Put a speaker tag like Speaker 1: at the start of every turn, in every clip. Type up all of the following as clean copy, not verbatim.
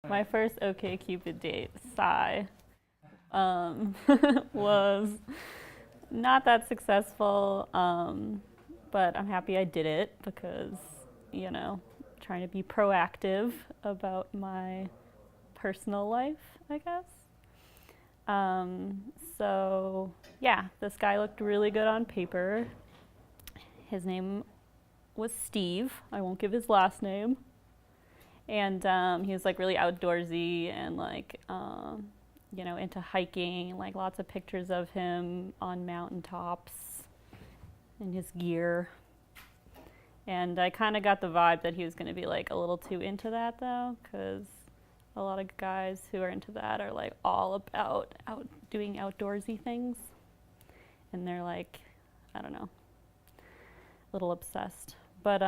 Speaker 1: My first OkCupid date, sigh, was not that successful, but I'm happy I did it because, you know, trying to be proactive about my personal life, I guess. Um, so, yeah, this guy looked really good on paper. His name was Steve. I won't give his last name. And he was like really outdoorsy and like, into hiking, like lots of pictures of him on mountaintops in his gear. And I kind of got the vibe that he was going to be like a little too into that though, because a lot of guys who are into that are like all about doing outdoorsy things. And they're like, I don't know, a little obsessed. But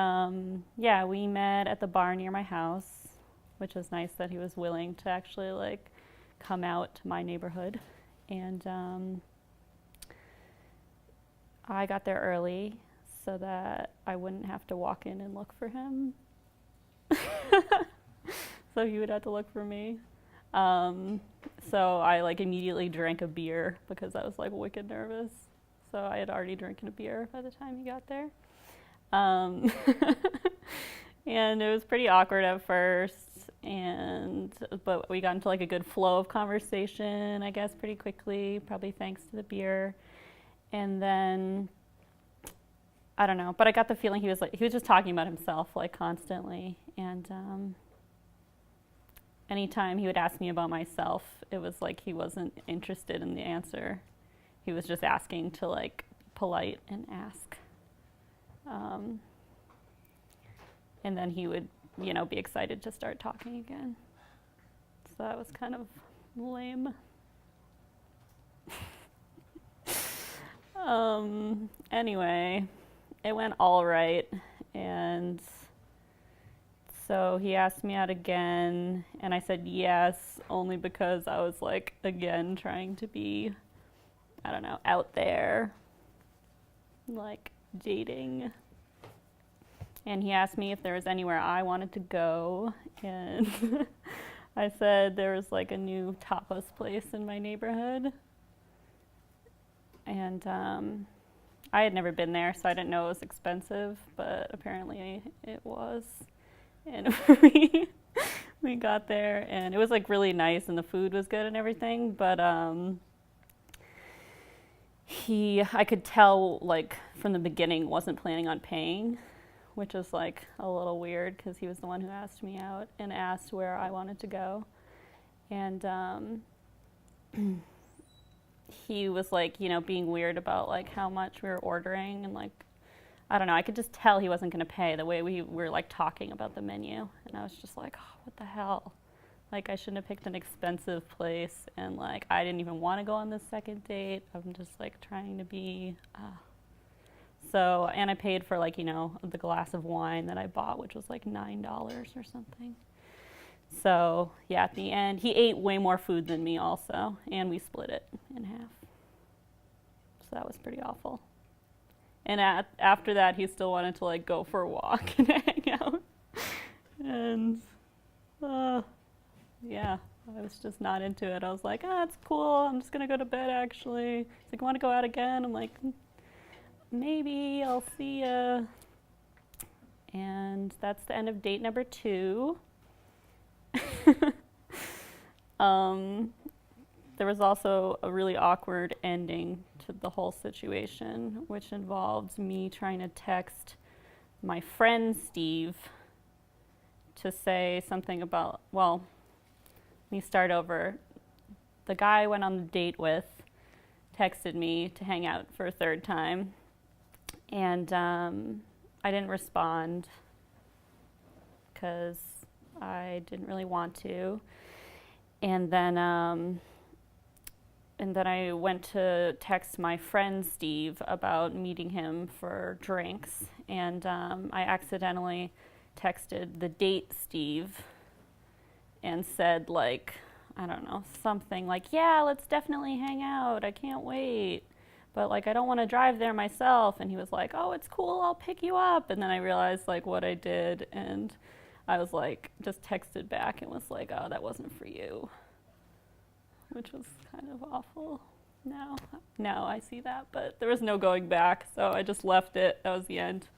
Speaker 1: yeah, we met at the bar near my house, which was nice that he was willing to actually like come out to my neighborhood. And I got there early so that I wouldn't have to walk in and look for him. So he would have to look for me. So I like immediately drank a beer because I was like wicked nervous. So I had already drinking a beer by the time he got there. Um, and it was pretty awkward at first, but we got into like a good flow of conversation, I guess, pretty quickly, probably thanks to the beer. And then I don't know, but I got the feeling he was just talking about himself like constantly. And anytime he would ask me about myself, it was like he wasn't interested in the answer. He was just asking to like polite and ask. And then he would, be excited to start talking again. So that was kind of lame. Anyway, it went all right. And so he asked me out again, and I said yes, only because I was like, again, trying to be, I don't know, out there, like dating. And he asked me if there was anywhere I wanted to go, and I said there was like a new tapas place in my neighborhood. And I had never been there, so I didn't know it was expensive, but apparently it was. And we got there, and it was like really nice, and the food was good and everything, but I could tell like from the beginning wasn't planning on paying, which was like a little weird because he was the one who asked me out and asked where I wanted to go. And he was like, being weird about like how much we were ordering, and like, I don't know, I could just tell he wasn't going to pay the way we were like talking about the menu. And I was just like, oh, what the hell? Like, I shouldn't have picked an expensive place, and like I didn't even want to go on this second date. I'm just like trying to be and I paid for like, the glass of wine that I bought, which was like $9 or something. So yeah, at the end, he ate way more food than me also, and we split it in half. So that was pretty awful. And after that, he still wanted to like go for a walk and hang out. And yeah, I was just not into it. I was like, it's cool. I'm just gonna go to bed actually. He's like, want to go out again? I'm like, maybe, I'll see ya. And that's the end of date number 2. There was also a really awkward ending to the whole situation, which involved me trying to text my friend Steve to say something about, well, let me start over. The guy I went on the date with texted me to hang out for a third time, and I didn't respond because I didn't really want to. And then I went to text my friend Steve about meeting him for drinks, and I accidentally texted the date Steve and said like, I don't know, something like, yeah, let's definitely hang out, I can't wait, but like I don't want to drive there myself. And he was like, oh, it's cool, I'll pick you up. And then I realized like what I did, and I was like, just texted back and was like, oh, that wasn't for you, which was kind of awful. Now I see that, but there was no going back, so I just left it. That was the end.